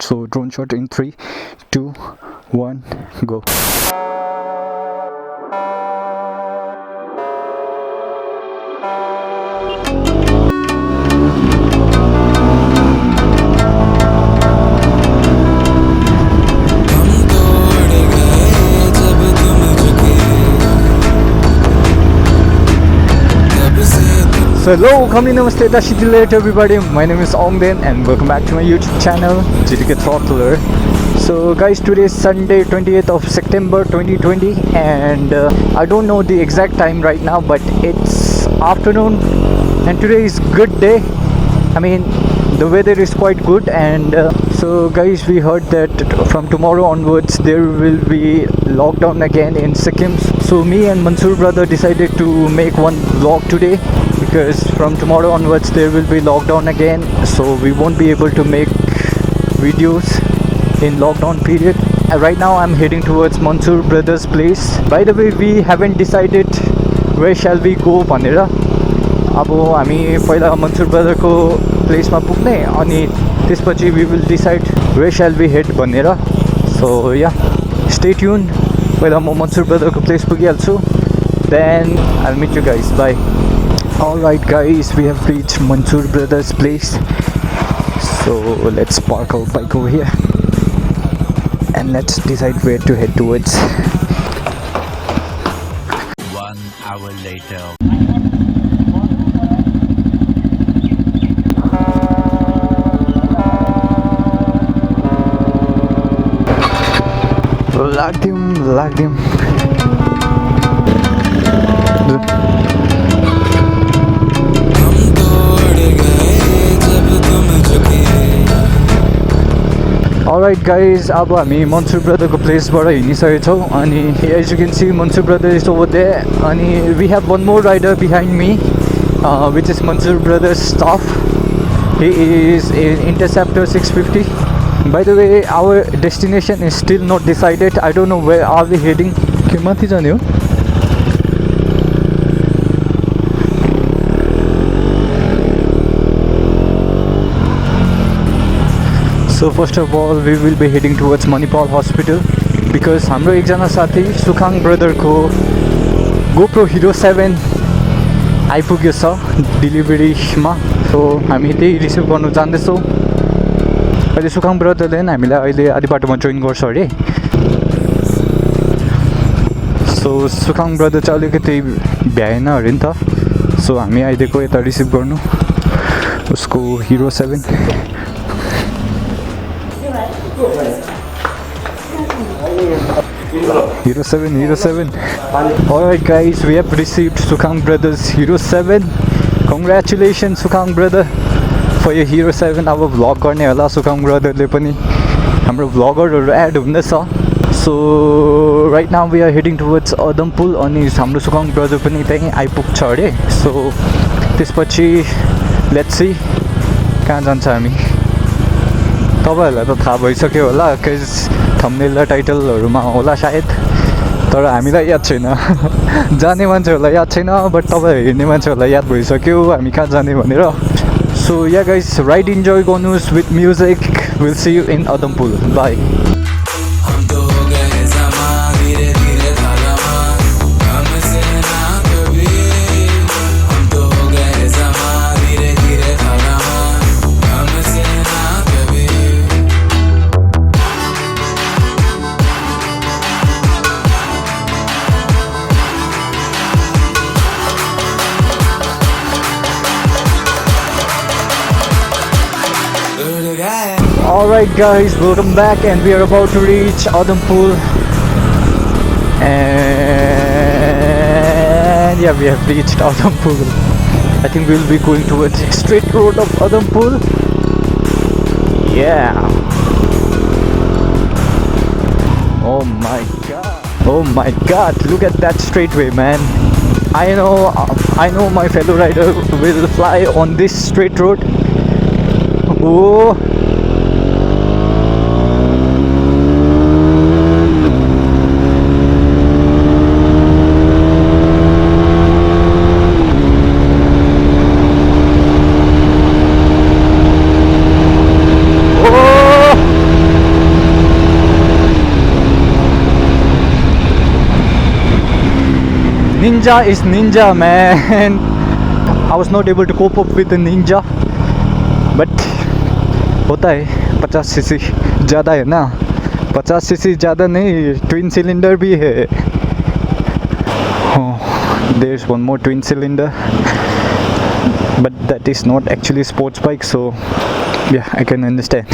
So drone shot in 3, 2, 1, go. So hello, Kamli Namaste, Dashidilate everybody. My name is Ongden and welcome back to my YouTube channel, GTK Throttler. So guys, today is Sunday 28th of September 2020 and I don't know the exact time right now, but it's afternoon and today is good day. I mean, the weather is quite good and so guys, we heard that from tomorrow onwards there will be lockdown again in Sikkim. So me and Mansur brother decided to make one vlog today, because from tomorrow onwards there will be lockdown again, so we won't be able to make videos in lockdown period. Right now I'm heading towards Mansur brother's place. By the way, we haven't decided where shall we go भनेर. अब हामी पहिला Mansur brother को place मा पुग्ने अनि त्यसपछि we will decide where shall we head भनेर. So yeah, stay tuned. पहिला म Mansur brother को place पुगिहाल्छु, then I'll meet you guys. Bye. Alright guys, we have reached Mansur brothers place, so let's park our bike over here and let's decide where to head towards. 1 hour later. Lag them. Alright guys, अब हामी Mansur brother को place बाट हिँडिसकेको छौँ अनि as you can see Mansur brother is over there अनि we have one more rider behind me which is Mansur brother's staff. He is in Interceptor 650. By the way, our destination is still not decided. I don't know where are we heading. के माथि जाने हो? So first of all, we will be heading towards Manipal Hospital because हाम्रो एकजना साथी सुखाङ brother को GoPro Hero 7 आइपुग्यो छ डेलिभरीमा. सो हामी त्यही रिसिभ गर्नु जाँदैछौँ. अहिले सुखाङ ब्रदरले नि हामीलाई अहिले आधी बाटोमा जोइन गर्छ अरे. सो सुखाङ ब्रदर चाहिँ अलिकति भ्याएन अरे नि त, सो हामी आइदिएको यता रिसिभ गर्नु उसको Hero 7. Hero 7. Alright guys, we have received Sukhang brothers Hero 7. Congratulations Sukhang brother for your Hero 7. अब vlog गर्ने होला Sukhang brother ले पनि. हाम्रो vloggerहरु add हुँदैछ. So right now we are heading towards Adampul अनि हाम्रो Sukhang brother पनि त्यही आइपुग्छ अरे. So त्यसपछि let's see कहाँ जान्छ हामी. तपाईहरुलाई त थाहा भइसक्यो होला, cuz thumbnail र टाइटलहरुमा होला सायद, तर हामीलाई याद छैन. जाने मान्छेहरुलाई याद छैन, बट तपाईहरु हेर्ने मान्छेहरुलाई याद भइसक्यो हामी कहाँ जाने भनेर. So yeah guys, ride enjoy गर्नुस् with music. We'll see you in Adampul. Bye. Alright guys, welcome back and we are about to reach Adampul. And yeah, we have reached Adampul. I think we'll be going towards straight road of Adampul. Yeah. Oh my god, look at that straightway, man. I know my fellow rider will fly on this straight road. Oh. ninja is ninja, man. I was not able to cope up with the ninja, but होता है 50cc ज़्यादा है ना, 50cc ज़्यादा नहीं, twin cylinder भी है. Oh, there's one more twin cylinder, but that is not actually sports bike, so yeah, I can understand.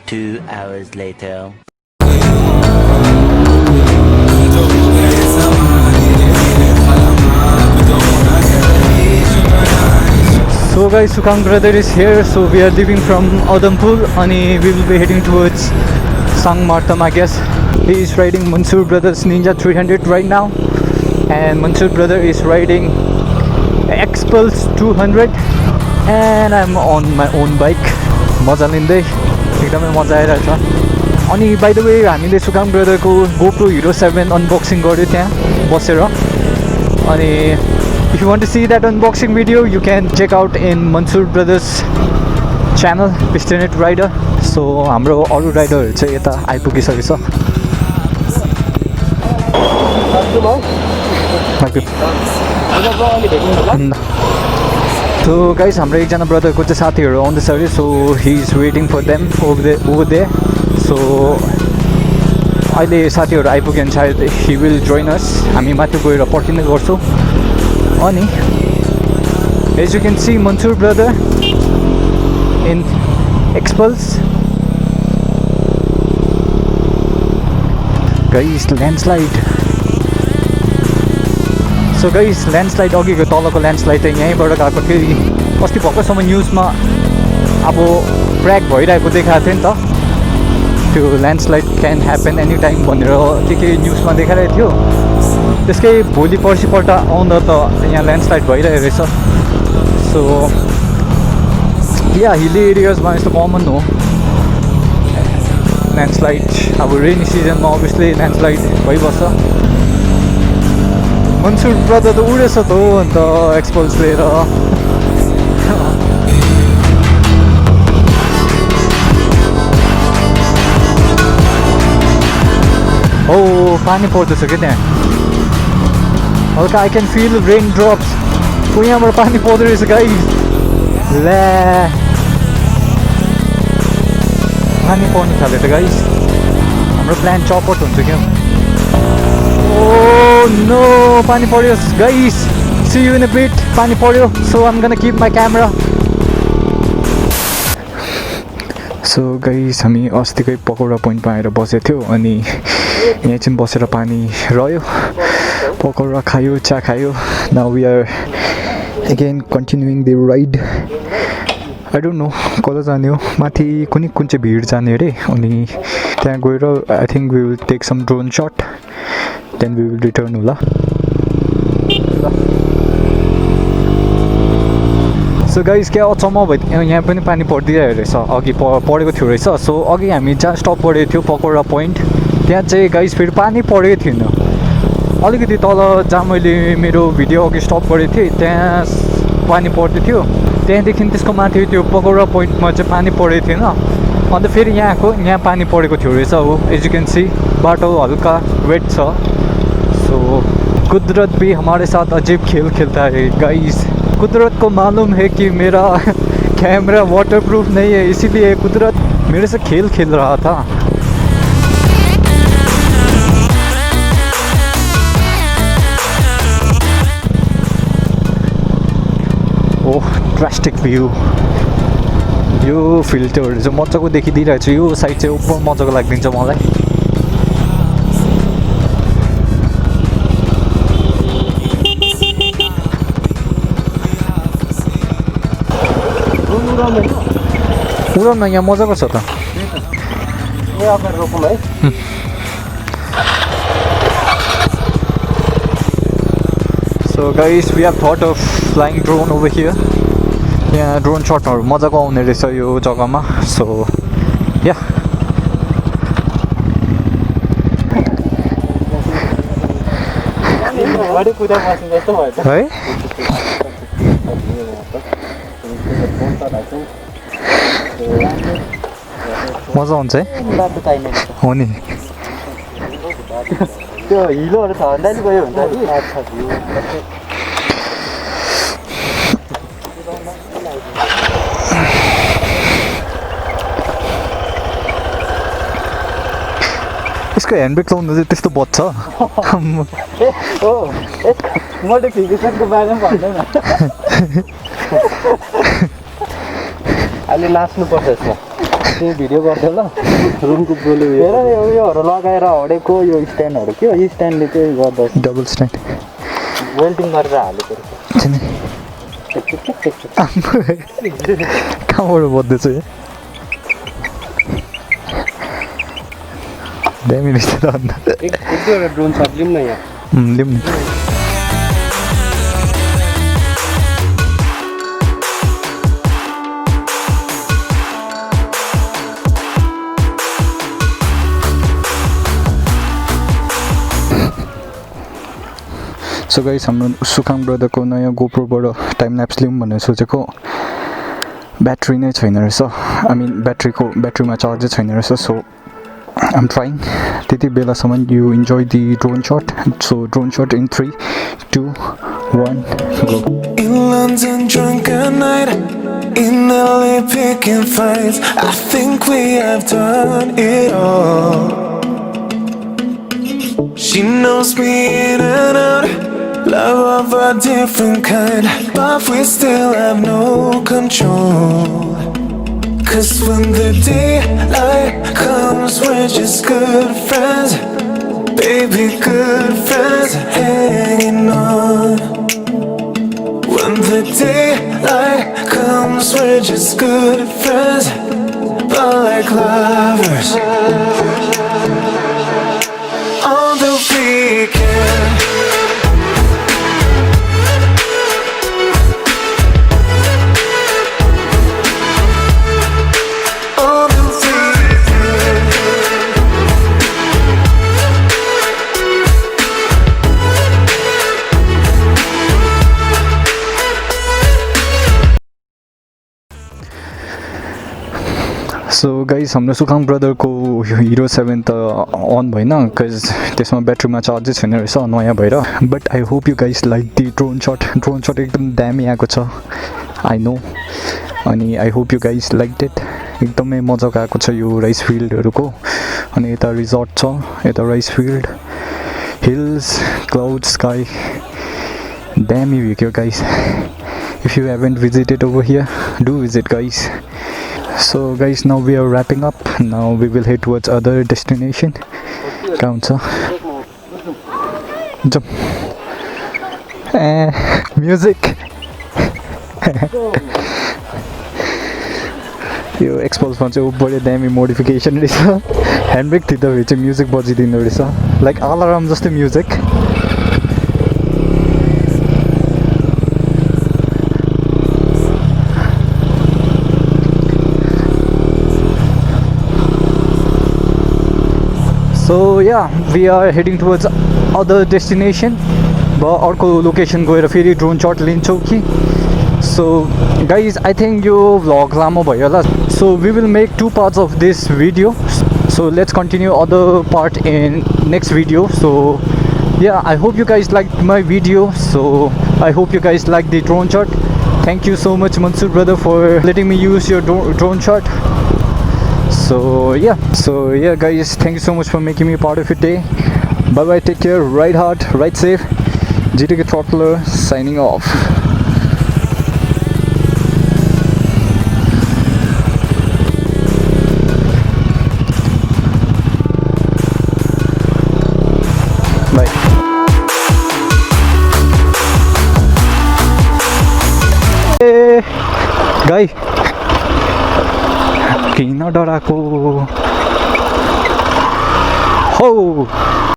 Two hours later. So guys, Sukang brother is here, so we are leaving from Udhampur and we will be heading towards Sang-Martam, I guess. He is riding Mansoor Brothers Ninja 300 right now, and Mansoor brother is riding X-Pulse 200, and I'm on my own bike. मजा लिँदै एकदमै मजा आइरहेछ. अनि by the way हामीले सुकाङ ब्रदरको GoPro Hero 7 unboxing गर्यो त्यहाँ बसेर. अनि if you want to see that unboxing video, you can check out in Mansoor Brothers channel, Pistonate Rider. So हाम्रो अरू राइडरहरू चाहिँ यता आइपुगिसकेछ. So guys, हाम्रो एकजना ब्रदरको चाहिँ साथीहरू आउँदैछ अरे, so he is waiting for them over there. So अहिले साथीहरू आइपुग्यो भने सायद he will join us. हामी माथि गएर पर्खिने गर्छौँ. अनि as you can see, Mansoor brother in X-Pulse. Guys, landslide. So guys, landslide अघिको तलको landslide चाहिँ यहीँबाट गएको थियो. अस्ति भर्खरसम्म न्युजमा अब क्र्याक भइरहेको देखाएको थियो नि त. त्यो landslide can happen any time भनेर के न्युजमा देखाइरहेको थियो. त्यसकै भोलि पर्सिपल्ट आउँदा त यहाँ ल्यान्डस्लाइड भइरहेको रहेछ. सो या हिली एरियाजमा यस्तो कमन हो ल्यान्डस्लाइड. अब रेनी सिजनमा अभियसली ल्यान्डस्लाइड भइबस्छ. मन्सुर ब्रदर त उडेछ त हो अन्त एक्सपल्स लिएर. हो पानी पर्दैछ क्या त्यहाँ हल्का. आई क्यान फिल रेन ड्रप्स. यहाँबाट पानी पर्दो रहेछ गाइस. ल्या पानी पर्नु थाल्यो त गाइस. हाम्रो प्लान चपट हुन्छ क्या. ओ नो पानी पर्यो गाइस. सी यु इन अ बिट. पानी पर्यो. So I am gonna keep my camera. So guys, हामी अस्तिकै पकौडा पोइन्टमा आएर बसेको थियो अनि यहाँ चाहिँ बसेर पानी रह्यो, पकौडा खायो, चा खायो. Now we are again continuing the ride. I don't know कता जाने हो, माथि कुन चाहिँ भिड जाने अरे. अनि त्यहाँ गएर I think we will take some drone shot, then we will return होला. सो गाइस, क्या अचम्म भयो, यहाँ पनि पानी परिदिरहेको रहेछ. अघि परेको थियो रहेछ. सो अघि हामी जहाँ स्टप परेको थियो पकौडा पोइन्ट, त्यहाँ चाहिँ गाइस फेरि पानी परेको थिएन. अलिकति तल जहाँ मैले मेरो भिडियो अघि स्टप गरेको थिएँ त्यहाँ पानी पर्दै थियो. त्यहाँदेखि त्यसको माथि त्यो पकौडा पोइन्टमा चाहिँ पानी परेको थिएन. अन्त फेरि यहाँ पानी परेको थियो रहेछ. हो एज यू कैन सी बाटो हल्का वेट छ. सो कुदरत भी हमारे साथ अजीब खेल खेलता है गाइस. कुदरत को मालूम है कि मेरा कैमरा वाटरप्रूफ नहीं है, इसीलिए कुदरत मेरे से खेल खेल रहा था. ओह ड्रास्टिक भ्यू. यो फिल्टरहरू चाहिँ मजाको देखिदिइरहेको छु. यो साइड चाहिँ उप मजाको लागिदिन्छ मलाई. उडानमा यहाँ मजाको छ त. So guys, we have thought of flying drone over here. यहाँ ड्रोन सटहरू मजाको आउने रहेछ यो जग्गामा सो या है मजा हुन्छ है हो नि त्यो हिलोहरु छ भन्दा नि गयो हुन्छ कि यसको ह्यान्डब्रेक चलाउँदा चाहिँ त्यस्तो बज्छ हो मोडिफिकेसनको बारेमा भन्दैन अहिले नाच्नुपर्छ यसमा त्यो भिडियो गर्दै ल रुमको बोले हेर योहरू लगाएर हडेको यो स्ट्यान्डहरू के हो यो स्ट्यान्डले चाहिँ गर्दा डबल स्ट्यान्ड वेल्डिङ गरेर हालेको कहाँबाट बज्दैछ यो दामी रहेछ त अन्त एक दुईवटा ड्रोन सट लिउँ न यहाँ लिउँ नि सो गाइस हाम्रो सुकाङ ब्रदरको नयाँ गोप्रोबाट टाइम ल्याप्स लिउँ भनेर सोचेको ब्याट्री नै छैन रहेछ आई मिन ब्याट्रीमा चार्जै छैन रहेछ सो I'm trying. त्यति बेलासम्म you enjoy the drone shot. So drone shot in 3, 2, 1, go. In London, drunk at night. In LA, picking fights. I think we have done it all. She knows me in and out. Love of a different kind, but we still have no control. Cause when the daylight comes, we're just good friends. Baby, good friends hanging on. When the daylight comes, we're just good friends, but like lovers on the weekend. So guys हाम्रो सुकाङ ब्रदरको हिरो 7 त अन भएन because त्यसमा ब्याट्रीमा चार्जै छैन रहेछ नयाँ भएर but I hope you guys like the drone सट एकदम दामी आएको छ आई नो अनि I hope you guys like it एकदमै मजाको आएको छ यो राइस फिल्डहरूको अनि यता रिजोर्ट छ यता rice field hills cloud sky दामी भ्यू क्या guys if you haven't visited over here do visit guys So guys, now we are wrapping up. Now we will head towards other destination. Counter. Jump. Music. यो एक्सपोजमा चाहिँ बढी दामी modification रहेछ ह्यान्डब्रेक थिच्दाखेरि चाहिँ music बजिदिँदो रहेछ like alarm जस्तै music So yeah, we are heading towards other destination. अर्को location गएर फेरि ड्रोन शट लिन्छौँ कि So guys, I think yo vlog लामो भयो होला So we will make 2 parts of this video So let's continue other part in next video So yeah, I hope you guys liked my video So I hope you guys liked the drone shot Thank you so much Mansoor brother for letting me use your drone shot So yeah guys, thank you so much for making me part of your day. Bye bye, take care, ride hard, ride safe. GTK Throttler signing off. Bye. Hey, guy. किन डराको हो